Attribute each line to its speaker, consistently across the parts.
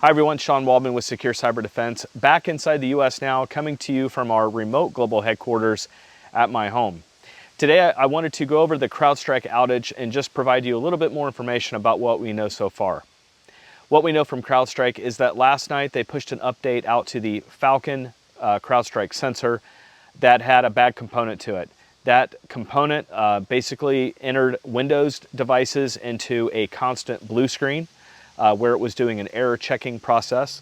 Speaker 1: Hi everyone, Sean Waldman with Secure Cyber Defense, back inside the US now, coming to you from our remote global headquarters at my home. Today I wanted to go over the Crowdstrike outage and just provide you a little bit more information about what we know so far. What we know from Crowdstrike is that last night they pushed an update out to the Falcon Crowdstrike sensor that had a bad component to it. That component basically entered Windows devices into a constant blue screen where it was doing an error checking process.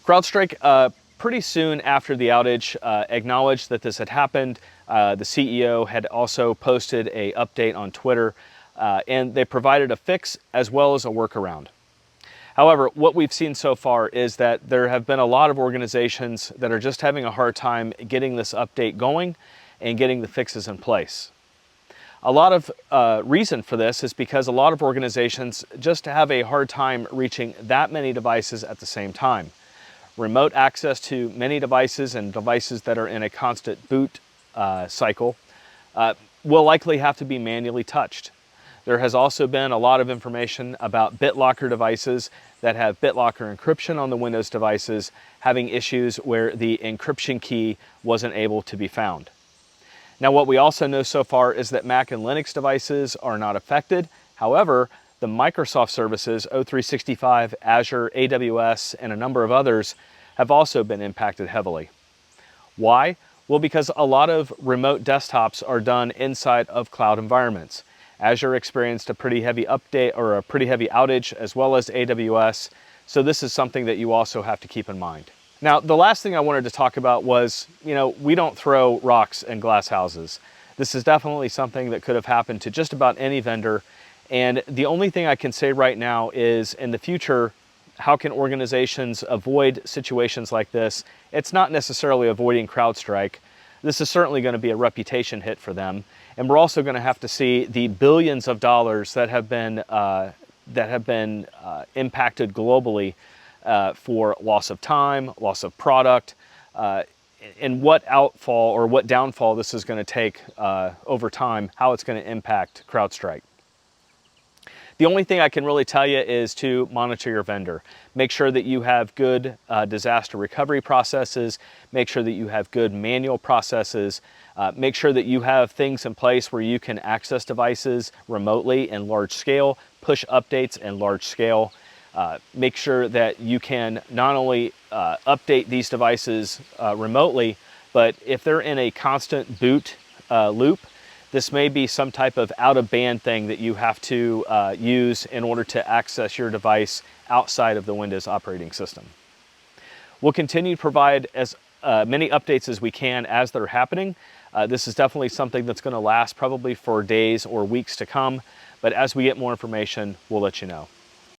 Speaker 1: Crowdstrike pretty soon after the outage acknowledged that this had happened. The CEO had also posted an update on Twitter and they provided a fix as well as a workaround. However, what we've seen so far is that there have been a lot of organizations that are just having a hard time getting this update going and getting the fixes in place. A lot of reason for this is because a lot of organizations just have a hard time reaching that many devices at the same time. Remote access to many devices and devices that are in a constant boot cycle will likely have to be manually touched. There has also been a lot of information about BitLocker devices that have BitLocker encryption on the Windows devices having issues where the encryption key wasn't able to be found. Now, what we also know so far is that Mac and Linux devices are not affected. However, the Microsoft services, O365, Azure, AWS, and a number of others have also been impacted heavily. Why? Well, because a lot of remote desktops are done inside of cloud environments. Azure experienced a pretty heavy update or a pretty heavy outage, as well as AWS. So this is something that you also have to keep in mind. Now, the last thing I wanted to talk about was, we don't throw rocks in glass houses. This is definitely something that could have happened to just about any vendor. And the only thing I can say right now is, in the future, how can organizations avoid situations like this? It's not necessarily avoiding Crowdstrike. This is certainly going to be a reputation hit for them. And we're also going to have to see the billions of dollars that have been impacted globally for loss of time, loss of product, and what outfall or what downfall this is going to take over time, how it's going to impact Crowdstrike. The only thing I can really tell you is to monitor your vendor. Make sure that you have good disaster recovery processes. Make sure that you have good manual processes. Make sure that you have things in place where you can access devices remotely in large scale, push updates in large scale. Make sure that you can not only update these devices remotely, but if they're in a constant boot loop, this may be some type of out-of-band thing that you have to use in order to access your device outside of the Windows operating system. We'll continue to provide as many updates as we can as they're happening. This is definitely something that's going to last probably for days or weeks to come, but as we get more information, we'll let you know.